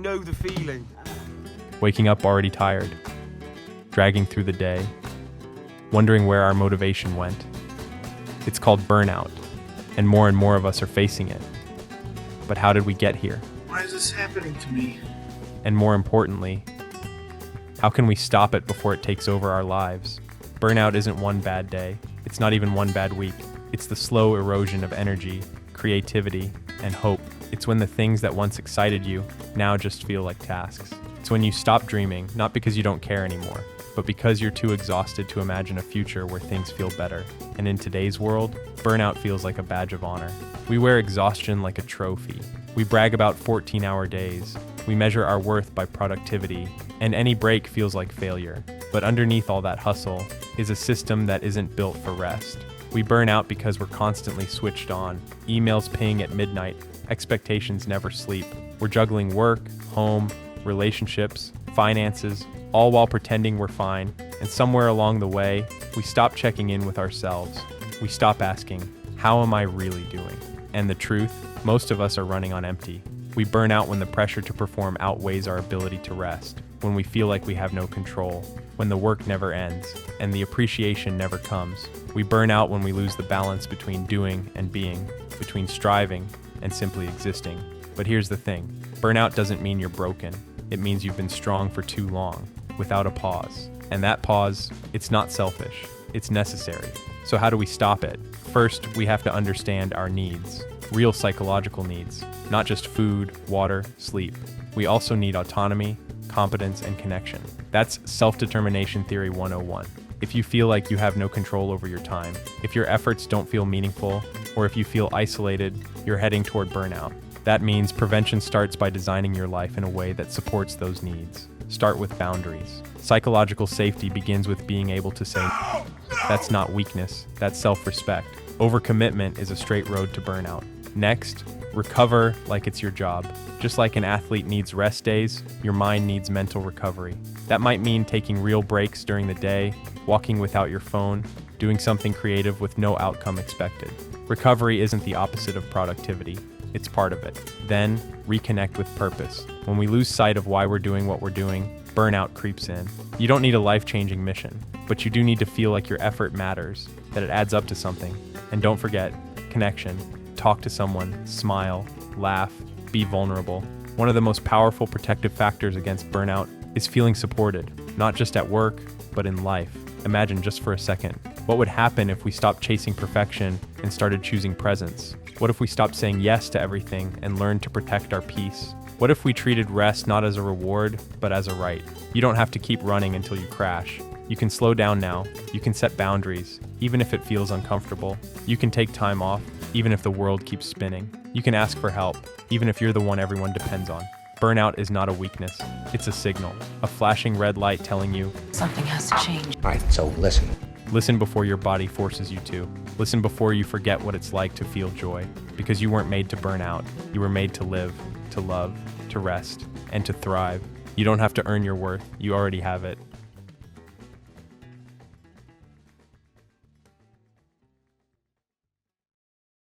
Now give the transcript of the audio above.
know the feeling. Waking up already tired, dragging through the day, wondering where our motivation went. It's called burnout, and more of us are facing it. But how did we get here? Why is this happening to me? And more importantly, how can we stop it before it takes over our lives? Burnout isn't one bad day. It's not even one bad week. It's the slow erosion of energy, creativity, and hope. It's when the things that once excited you now just feel like tasks. It's when you stop dreaming, not because you don't care anymore, but because you're too exhausted to imagine a future where things feel better. And in today's world, burnout feels like a badge of honor. We wear exhaustion like a trophy. We brag about 14-hour days. We measure our worth by productivity, and any break feels like failure. But underneath all that hustle is a system that isn't built for rest. We burn out because we're constantly switched on. Emails ping at midnight. Expectations never sleep. We're juggling work, home, relationships, finances, all while pretending we're fine. And somewhere along the way, we stop checking in with ourselves. We stop asking, how am I really doing? And the truth, most of us are running on empty. We burn out when the pressure to perform outweighs our ability to rest, when we feel like we have no control, when the work never ends, and the appreciation never comes. We burn out when we lose the balance between doing and being, between striving and simply existing. But here's the thing, burnout doesn't mean you're broken. It means you've been strong for too long, without a pause. And that pause, it's not selfish, it's necessary. So how do we stop it? First, we have to understand our needs, real psychological needs, not just food, water, sleep. We also need autonomy, competence, and connection. That's self-determination theory 101. If you feel like you have no control over your time, if your efforts don't feel meaningful, or if you feel isolated, you're heading toward burnout. That means prevention starts by designing your life in a way that supports those needs. Start with boundaries. Psychological safety begins with being able to say, no. That's not weakness, that's self-respect. Overcommitment is a straight road to burnout. Next, recover like it's your job. Just like an athlete needs rest days, your mind needs mental recovery. That might mean taking real breaks during the day, walking without your phone, doing something creative with no outcome expected. Recovery isn't the opposite of productivity. It's part of it. Then, reconnect with purpose. When we lose sight of why we're doing what we're doing, burnout creeps in. You don't need a life-changing mission, but you do need to feel like your effort matters, that it adds up to something. And don't forget, connection. Talk to someone, smile, laugh, be vulnerable. One of the most powerful protective factors against burnout is feeling supported, not just at work, but in life. Imagine just for a second, what would happen if we stopped chasing perfection and started choosing presence? What if we stopped saying yes to everything and learned to protect our peace? What if we treated rest not as a reward, but as a right? You don't have to keep running until you crash. You can slow down now. You can set boundaries, even if it feels uncomfortable. You can take time off, even if the world keeps spinning. You can ask for help, even if you're the one everyone depends on. Burnout is not a weakness. It's a signal, a flashing red light telling you, something has to change. Right, so listen. Listen before your body forces you to. Listen before you forget what it's like to feel joy. Because you weren't made to burn out. You were made to live, to love, to rest, and to thrive. You don't have to earn your worth. You already have it.